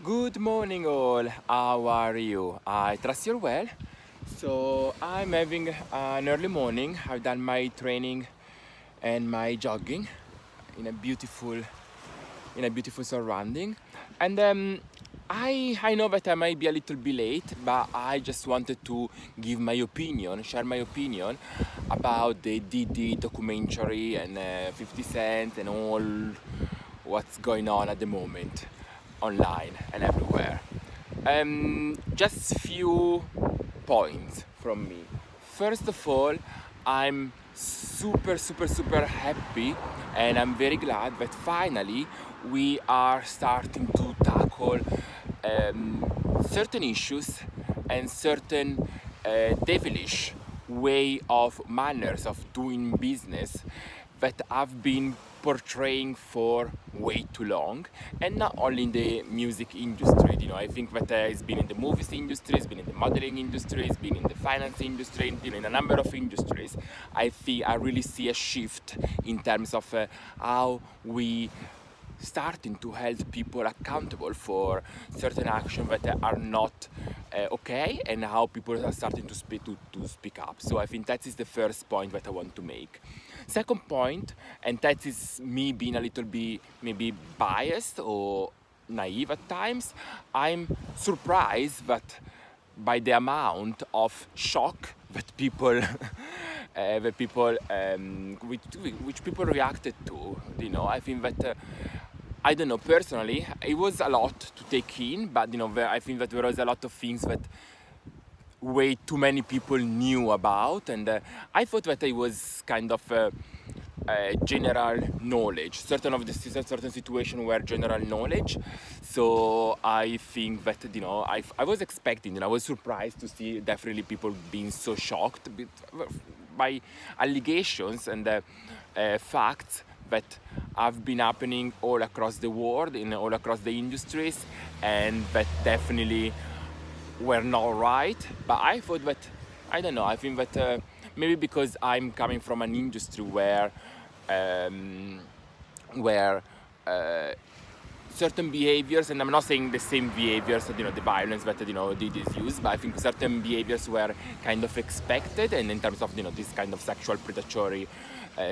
Good morning, all. How are you? I trust you're well. So I'm having an early morning. I've done my training and my jogging in a beautiful surrounding, and I know that I might be a little bit late, but I just wanted to give my opinion, share my opinion about the Diddy documentary and 50 Cent and all what's going on at the moment online and everywhere. Just few points from me. First of all, I'm super happy and I'm very glad that finally we are starting to tackle certain issues and certain devilish way of manners of doing business that have been portraying for way too long, and not only in the music industry. I think that it's been in the movies industry, it's been in the modeling industry, it's been in the finance industry, in a number of industries. I really see a shift in terms of how we starting to hold people accountable for certain actions that are not okay, and how people are starting to speak up. So I think that is the first point that I want to make. Second point, and that is me being a little bit maybe biased or naive at times, I'm surprised that by the amount of shock that people which people reacted to. I think that I don't know, personally it was a lot to take in, but I think that there was a lot of things that way too many people knew about, and I thought that it was kind of general knowledge. Certain situation were general knowledge. So I think that I was expecting, I was surprised to see definitely people being so shocked by allegations and facts that have been happening all across the world, in all across the industries, and that definitely were not right. But I thought that, I don't know, I think that maybe because I'm coming from an industry where certain behaviors, and I'm not saying the same behaviors, the violence that Diddy is used, but I think certain behaviors were kind of expected, and in terms of this kind of sexual predatory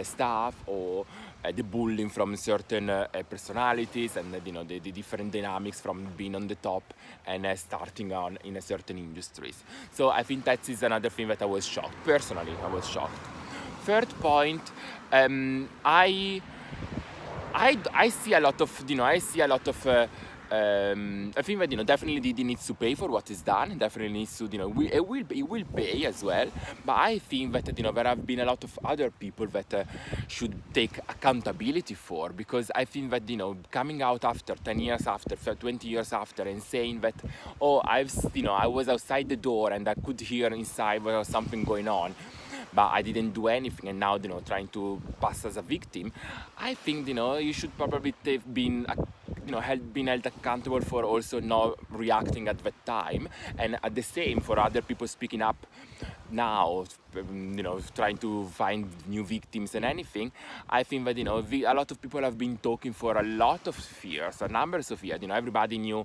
stuff, or the bullying from certain personalities, and the different dynamics from being on the top and starting on in a certain industries. So I think that is another thing that I was shocked. Personally, I was shocked. Third point, I see a lot of I think that definitely Didi needs to pay for what is done. Definitely needs to it will pay as well. But I think that there have been a lot of other people that should take accountability for, because I think that coming out after 10 years after 20 years after and saying that, oh, I was outside the door and I could hear inside there was something going on, but I didn't do anything, and now trying to pass as a victim. I think you should probably have been been held accountable for also not reacting at that time, and at the same for other people speaking up now, trying to find new victims and anything. I think that a lot of people have been talking for a lot of years, a numbers of years. Everybody knew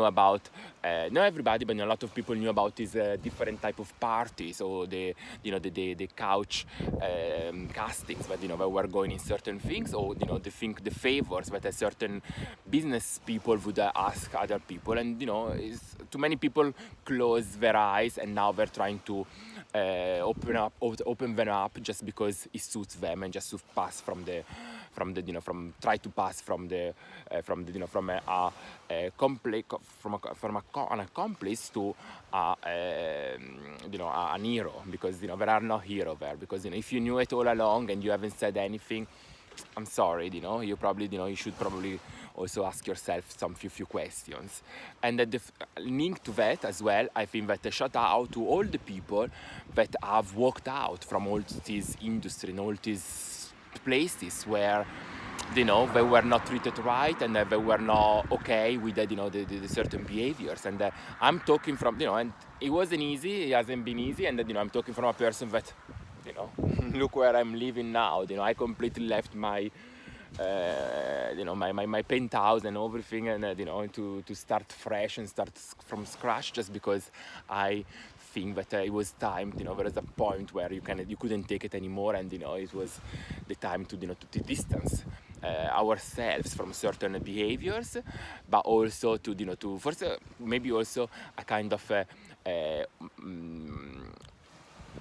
about, not everybody, but a lot of people knew about these different type of parties, or the couch castings that were going in certain things, or the favors that a certain business people would ask other people, and too many people close their eyes, and now they're trying to open them up just because it suits them, and just to pass from try to pass from an accomplice to an hero, because there are no hero there, because if you knew it all along and you haven't said anything, I'm sorry, you probably, you should probably also ask yourself some few questions. And linked to that as well, I think that a shout out to all the people that have walked out from all this industry and all these places where they were not treated right, and they were not okay with the certain behaviors. And I'm talking from, and it wasn't easy, it hasn't been easy, and I'm talking from a person that look where I'm living now. I completely left my my penthouse and everything, and to start fresh and start from scratch, just because I think that it was time. There was a point where you couldn't take it anymore, and it was the time to distance ourselves from certain behaviors, but also to first maybe also a kind of mm,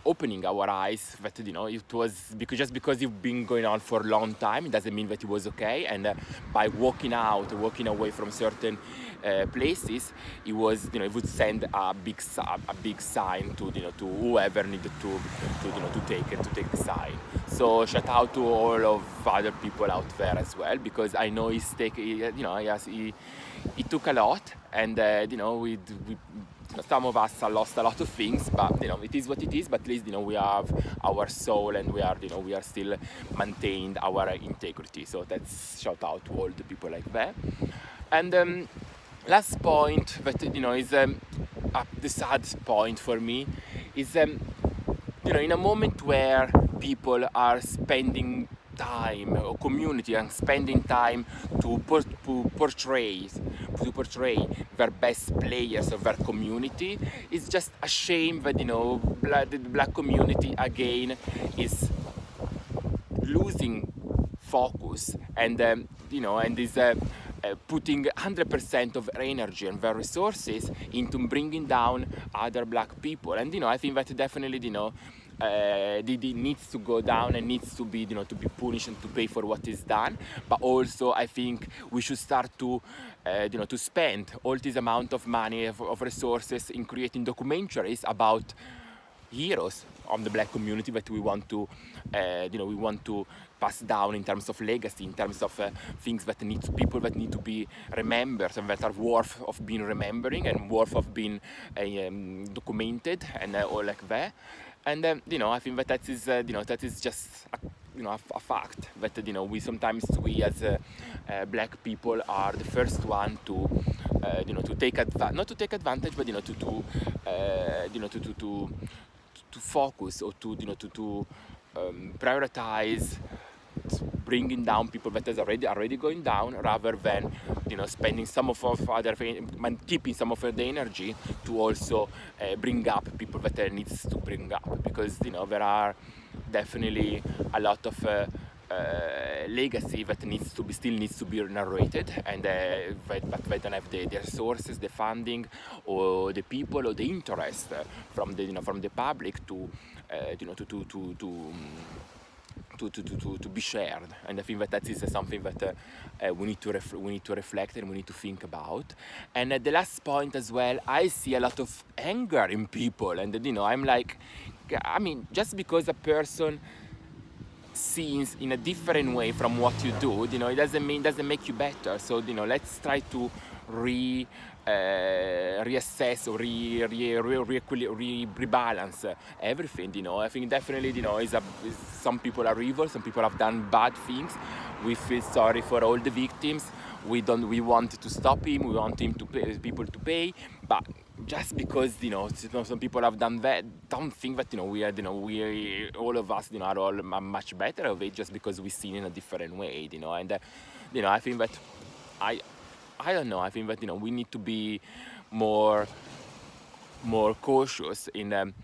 opening our eyes that it was because just because you've been going on for a long time, it doesn't mean that it was okay. And by walking away from certain places, it would send a big sign to whoever needed to take the sign. So shout out to all of other people out there as well, because I know he took a lot, and we some of us have lost a lot of things, but it is what it is. But at least we have our soul, and we are still maintained our integrity. So that's shout out to all the people like that. And last point that is the sad point for me is in a moment where people are spending time, or community and spending time to portray their best players of their community, it's just a shame that the black community again is losing focus, and and is putting 100% of their energy and their resources into bringing down other black people. And I think that definitely Diddy needs to go down and needs to be to be punished and to pay for what is done. But also I think we should start to to spend all this amount of money of resources in creating documentaries about heroes of the black community that we want to pass down in terms of legacy, in terms of things that people that need to be remembered, and that are worth of being remembering and worth of being documented, and all like that. And I think that is just a fact that we as black people are the first one to to take not to take advantage, but to focus, or to prioritize bringing down people that is already going down, rather than spending some of keeping some of the energy to also bring up people that needs to bring up, because there are definitely a lot of legacy that still needs to be narrated, and but they don't have the resources, the funding, or the people, or the interest from the public to to be shared. And I think that is something that we need to reflect, and we need to think about. And at the last point as well, I see a lot of anger in people, and I'm like, just because a person sees in a different way from what you do, it doesn't make you better. So let's try to reassess, or rebalance everything. I think definitely some people are evil, some people have done bad things. We feel sorry for all the victims. We want to stop him, we want him to pay, people to pay, but just because some people have done that, don't think that we are we all of us are all much better of it, just because we see in a different way. And I think that I don't know. I think that we need to be more cautious in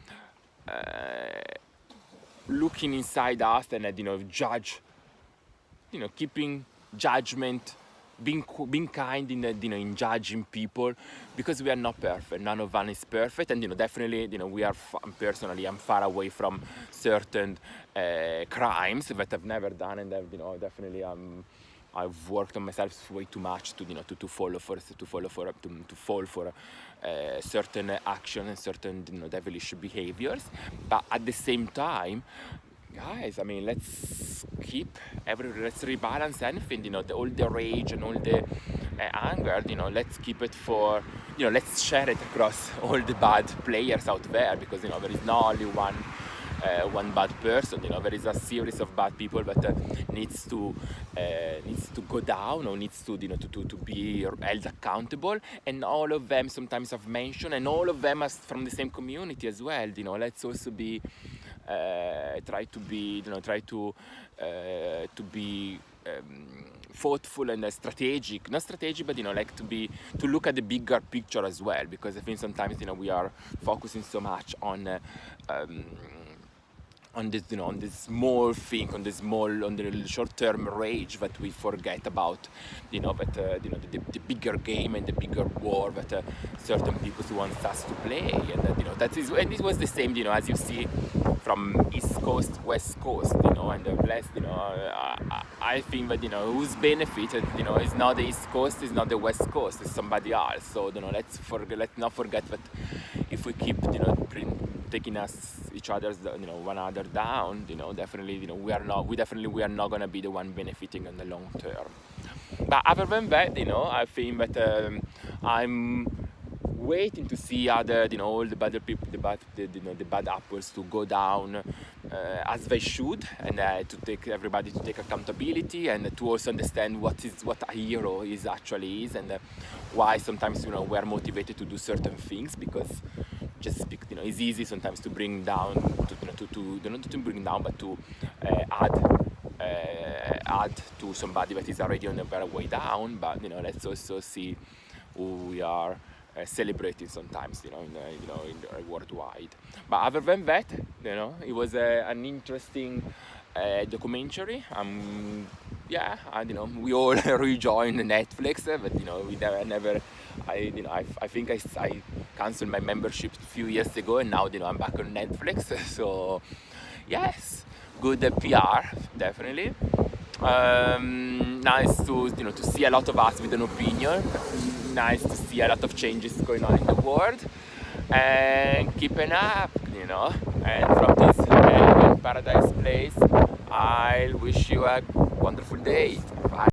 looking inside us, and judge. Keeping judgment, being kind in judging people, because we are not perfect. None of us is perfect, and definitely we are. Personally, I'm far away from certain crimes that I've never done, and definitely I've worked on myself way too much to fall for certain action and certain devilish behaviors. But at the same time, guys, let's rebalance anything. All the rage and all the anger. Let's keep it for. Let's share it across all the bad players out there, because there is not only one bad person. There is a series of bad people that needs to go down, or needs to to be held accountable. And all of them sometimes I've mentioned, and all of them are from the same community as well. Let's also be try to be thoughtful and strategic, not strategic, but like to look at the bigger picture as well, because I think sometimes we are focusing so much um, on this, on this small thing, on the short-term rage, that we forget about, that the bigger game and the bigger war that certain people want us to play, and that is, and it was the same, as you see from East Coast, West Coast, and the blessed, I think that who's benefited, is not the East Coast, is not the West Coast, it's somebody else. So let's not forget that if we keep taking us each other's one another down, definitely we are not gonna be the one benefiting in the long term. But other than that, I think that I'm waiting to see other, all the bad people, the bad apples to go down as they should, and to take everybody to take accountability, and to also understand what a hero is actually is, and why sometimes we are motivated to do certain things, because it's easy sometimes to bring down, not to bring down, but to add to somebody that is already on the very way down. But let's also see who we are celebrating sometimes, worldwide. But other than that, it was an interesting documentary. Yeah, and we all rejoined Netflix, but we never. I think I canceled my membership a few years ago, and now I'm back on Netflix. So yes, good PR, definitely. Nice to see a lot of us with an opinion. Nice to see a lot of changes going on in the world, and keeping up, And from this paradise place, I wish you a wonderful day. Bye.